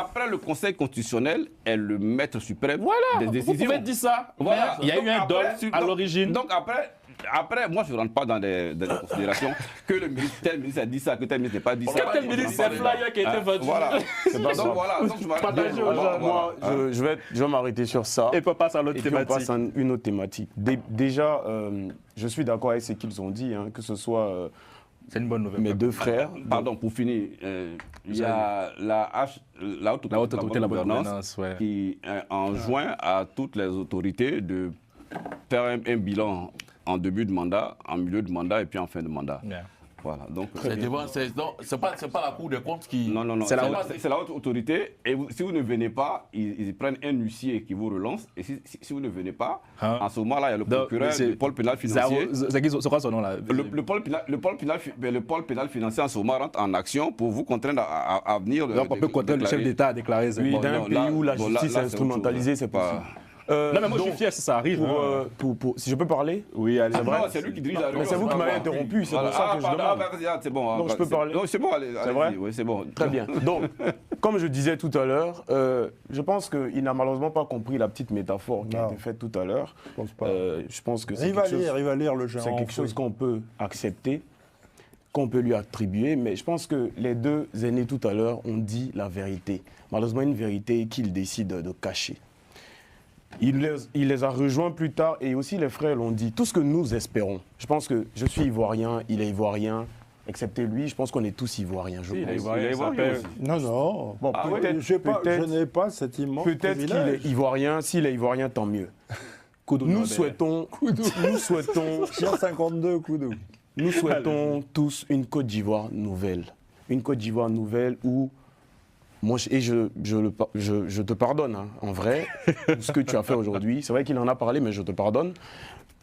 Après, le Conseil constitutionnel est le maître suprême des Vous décisions. pouvez dire ça. Voilà. Il y a eu un dol à l'origine. Donc après, moi je ne rentre pas dans des considérations que tel ministre a dit ça, que tel ministre n'a pas dit ça. Tel ministre, c'est un flyer qui a été vendu. Voilà. Donc voilà. Donc, partagez aux gens. Moi, je vais m'arrêter sur ça. Et puis on passe à l'autre Et puis thématique. on passe à une autre thématique. Déjà, je suis d'accord avec ce qu'ils ont dit, que ce soit C'est une bonne nouvelle. mes deux frères. Pardon, pour finir, il y a la haute autorité de la bonne gouvernance ouais. qui enjoint à toutes les autorités de faire un bilan en début de mandat, en milieu de mandat et puis en fin de mandat. Yeah. Voilà, donc C'est pas la Cour des comptes qui... non, C'est c'est la haute autorité et si vous ne venez pas, ils prennent un huissier qui vous relance et si vous ne venez pas, en ce moment-là, il y a le procureur du pôle pénal financier. C'est quoi son nom là? Le pôle pénal financier en ce moment rentre en action pour vous contraindre à venir. Donc on peut contraindre le chef d'État à déclarer. Oui, Bon, d'un non, pays là- où la bon, là- justice là, est c'est autre instrumentalisée, chose. c'est possible. Non mais moi je suis fier si ça arrive. Si je peux parler? Oui, allez. C'est vrai, c'est lui qui dirige la réunion. Mais c'est vous qui m'avez interrompu, c'est pour ça que je demande. C'est bon. Donc, je peux parler. Non, c'est bon, allez. C'est vrai? Oui, c'est bon. Très bien. Donc, comme je disais tout à l'heure, je pense qu'il n'a malheureusement pas compris la petite métaphore qui a été faite tout à l'heure. Je pense que c'est Il va quelque lire le genre. c'est quelque chose qu'on peut accepter, qu'on peut lui attribuer, mais je pense que les deux aînés tout à l'heure ont dit la vérité. Malheureusement, une vérité qu'ils décident de cacher. Il les a rejoints plus tard et aussi les frères l'ont dit. Tout ce que nous espérons, je pense que je suis ivoirien, il est ivoirien, excepté lui, je pense qu'on est tous ivoiriens, je pense. Non. Bon, peut-être, Je n'ai pas cet immense peut-être qu'il privilège. est ivoirien, s'il est ivoirien, tant mieux. Nous souhaitons 152 Koudou. Nous souhaitons tous une Côte d'Ivoire nouvelle. Une Côte d'Ivoire nouvelle où, moi, je te pardonne, en vrai, tout ce que tu as fait aujourd'hui. C'est vrai qu'il en a parlé, mais je te pardonne.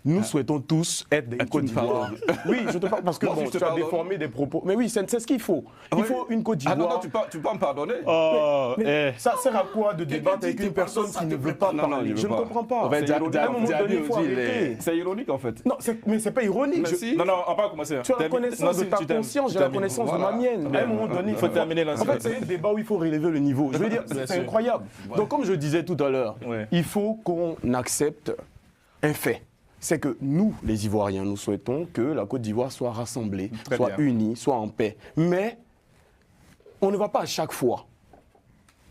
Nous souhaitons tous être des Côte d'Ivoire. Oui, je te parle parce que Moi, bon, si je te tu as pardonne. déformé des propos. Mais oui, c'est ce qu'il faut. Il faut une Côte Ah d'Ivoire. non, tu peux me pardonner. Mais ça sert à quoi de débattre avec une personne qui ne veut pas Non, non, parler? il veut Je ne pas. comprends pas. En fait, À un moment donné, il faut arrêter. C'est ironique en fait. Non, mais c'est pas ironique. Mais si. Non, on va pas commencer. Tu as la connaissance de ta conscience, j'ai la connaissance de ma mienne. À un moment donné, Il faut terminer En fait, c'est un débat où il faut relever le niveau. Je veux dire, c'est incroyable. Donc, comme je disais tout à l'heure, il faut qu'on accepte un fait. C'est que nous, les Ivoiriens, nous souhaitons que la Côte d'Ivoire soit rassemblée, soit unie, soit en paix. Mais on ne va pas à chaque fois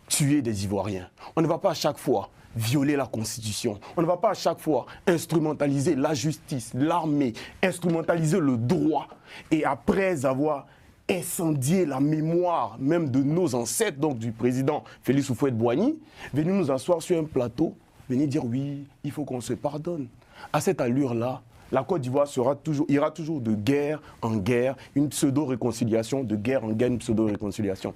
tuer des Ivoiriens. On ne va pas à chaque fois violer la Constitution. On ne va pas à chaque fois instrumentaliser la justice, l'armée, instrumentaliser le droit. Et après avoir incendié la mémoire même de nos ancêtres, donc du président Félix Houphouët-Boigny, venir nous asseoir sur un plateau, venir dire oui, il faut qu'on se pardonne. À cette allure-là, la Côte d'Ivoire ira toujours de guerre en guerre, une pseudo-réconciliation, de guerre en guerre, une pseudo-réconciliation.